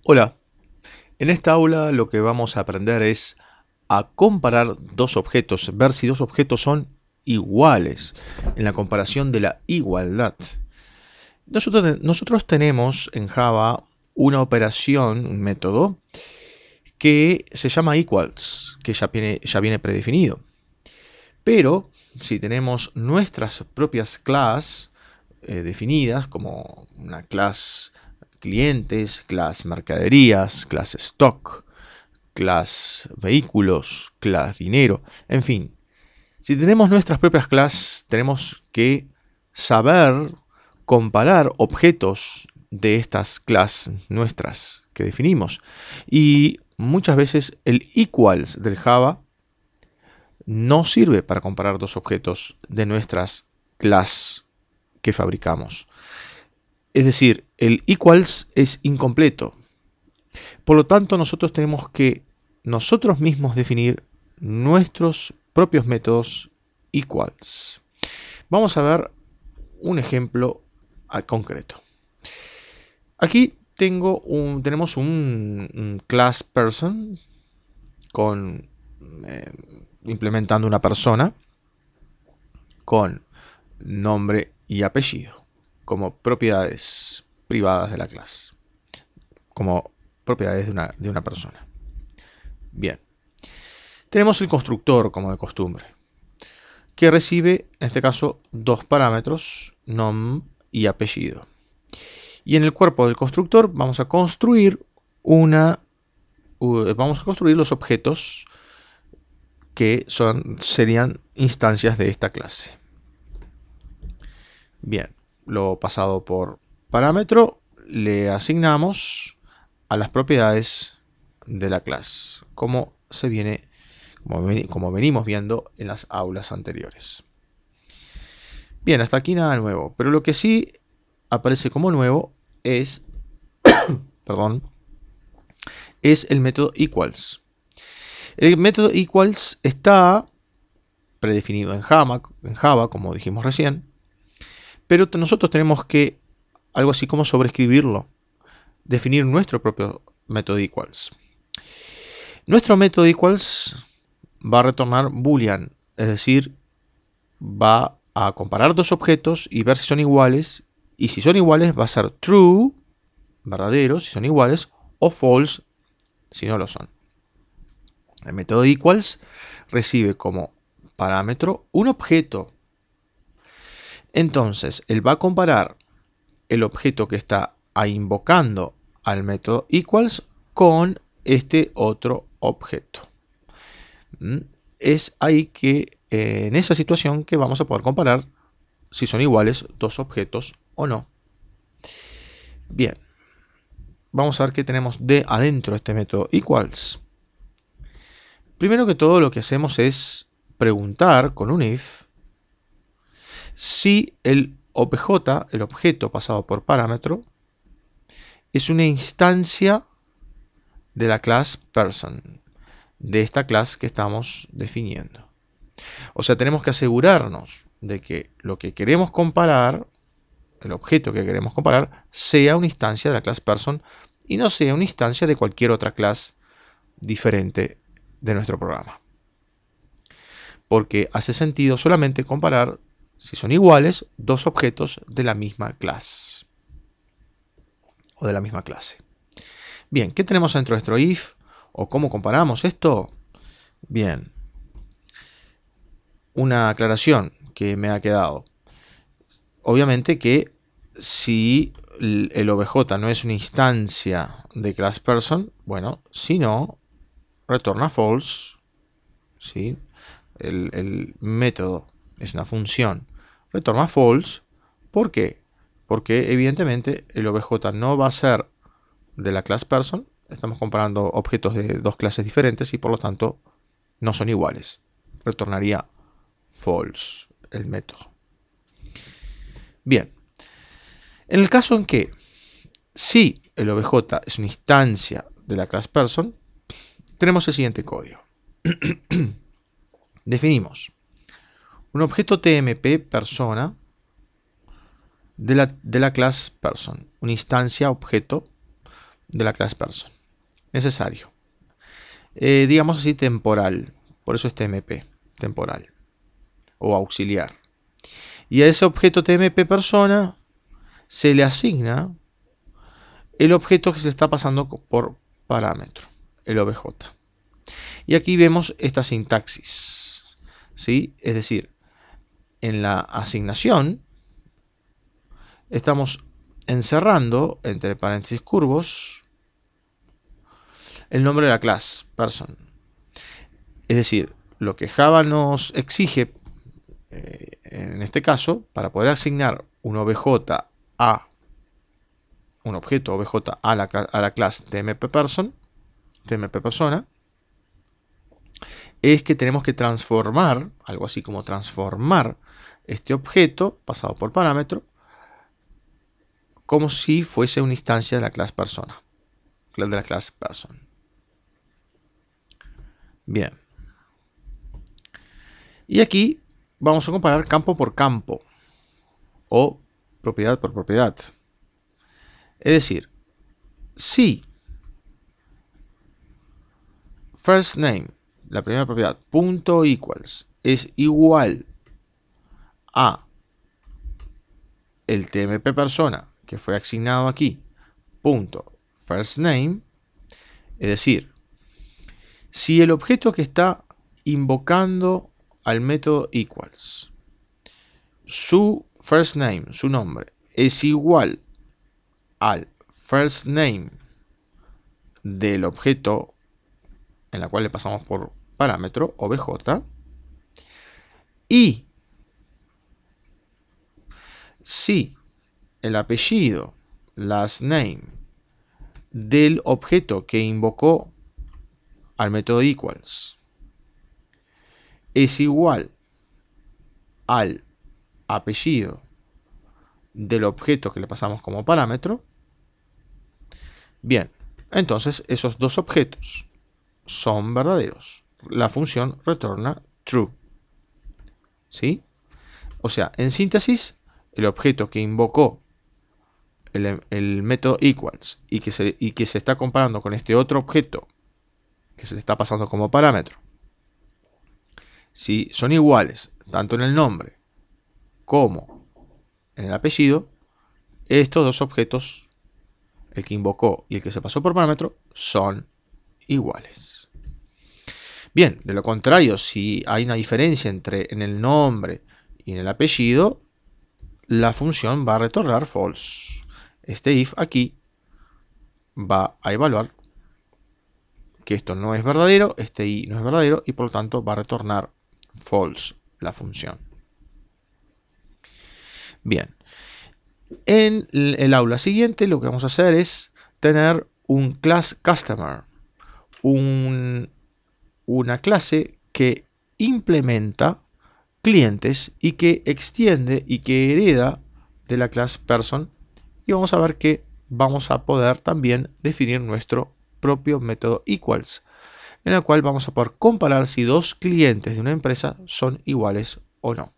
Hola, en esta aula lo que vamos a aprender es a comparar dos objetos, ver si dos objetos son iguales, en la comparación de la igualdad. Nosotros tenemos en Java una operación, un método, que se llama equals, que ya viene predefinido. Pero si tenemos nuestras propias clases definidas, como una clase clientes, clase mercaderías, clase stock, clase vehículos, clase dinero, en fin. Si tenemos nuestras propias clases, tenemos que saber comparar objetos de estas clases nuestras que definimos. Y muchas veces el equals del Java no sirve para comparar dos objetos de nuestras clases que fabricamos. Es decir, el equals es incompleto. Por lo tanto, nosotros tenemos que nosotros mismos definir nuestros propios métodos equals. Vamos a ver un ejemplo concreto. Aquí tenemos un class person con implementando una persona con nombre y apellido como propiedades privadas de la clase, como propiedades de una persona. Bien. Tenemos el constructor, como de costumbre, que recibe, en este caso, dos parámetros, nom y apellido. Y en el cuerpo del constructor vamos a construir los objetos que serían instancias de esta clase. Bien, lo pasado por parámetro le asignamos a las propiedades de la clase, como venimos viendo en las aulas anteriores. Bien, hasta aquí nada nuevo, pero lo que sí aparece como nuevo es, es el método equals. El método equals está predefinido en Java, como dijimos recién, pero nosotros tenemos que, algo así como sobreescribirlo, definir nuestro propio método equals. Nuestro método equals va a retornar boolean, es decir, va a comparar dos objetos y ver si son iguales, y si son iguales va a ser true, verdadero, si son iguales, o false, si no lo son. El método equals recibe como parámetro un objeto. Entonces, él va a comparar el objeto que está invocando al método equals con este otro objeto. Es ahí que, en esa situación, que vamos a poder comparar si son iguales dos objetos o no. Bien, vamos a ver qué tenemos de adentro de este método equals. Primero que todo, lo que hacemos es preguntar con un if si el obj, el objeto pasado por parámetro, es una instancia de la clase person, de esta clase que estamos definiendo. O sea, tenemos que asegurarnos de que lo que queremos comparar, el objeto que queremos comparar, sea una instancia de la clase person y no sea una instancia de cualquier otra clase diferente de nuestro programa. Porque hace sentido solamente comparar, si son iguales, dos objetos de la misma clase o de la misma clase. Bien, ¿qué tenemos dentro de nuestro if? ¿O cómo comparamos esto? Bien, una aclaración que me ha quedado. Obviamente que si el obj no es una instancia de class person, bueno, si no, retorna false. ¿Sí? El método es una función, retorna false. ¿Por qué? Porque evidentemente el obj no va a ser de la class person. Estamos comparando objetos de dos clases diferentes y por lo tanto no son iguales. Retornaría false el método. Bien, en el caso en que si el obj es una instancia de la class person, tenemos el siguiente código. Definimos un objeto TMP persona de la clase person, una instancia objeto de la clase person. Necesario. Digamos así, temporal. Por eso es TMP, temporal o auxiliar. Y a ese objeto TMP persona se le asigna el objeto que se le está pasando por parámetro, el obj. Y aquí vemos esta sintaxis, ¿sí? Es decir, en la asignación estamos encerrando entre paréntesis curvos el nombre de la clase person. Es decir, lo que Java nos exige en este caso, para poder asignar un objeto obj a la clase TMP persona, es que tenemos que transformar, algo así como transformar este objeto pasado por parámetro como si fuese una instancia de la clase persona, de la clase person. Bien. Y aquí vamos a comparar campo por campo o propiedad por propiedad. Es decir, si first name, la primera propiedad, punto equals, es igual a el TMP persona que fue asignado aquí, punto first name, es decir, si el objeto que está invocando al método equals, su first name, su nombre, es igual al first name del objeto en la cual le pasamos por parámetro obj, y si el apellido, last name, del objeto que invocó al método equals es igual al apellido del objeto que le pasamos como parámetro, bien, entonces esos dos objetos son verdaderos. La función retorna true. ¿Sí? O sea, en síntesis, el objeto que invocó el método equals y que se está comparando con este otro objeto que se le está pasando como parámetro, si son iguales tanto en el nombre como en el apellido, estos dos objetos, el que invocó y el que se pasó por parámetro, son iguales. Bien, de lo contrario, si hay una diferencia en el nombre y en el apellido, la función va a retornar false. Este if aquí va a evaluar que esto no es verdadero, este i no es verdadero, y por lo tanto va a retornar false la función. Bien, en el aula siguiente lo que vamos a hacer es tener un class customer, una clase que implementa clientes y que extiende y que hereda de la clase person, y vamos a ver que vamos a poder también definir nuestro propio método equals, en el cual vamos a poder comparar si dos clientes de una empresa son iguales o no.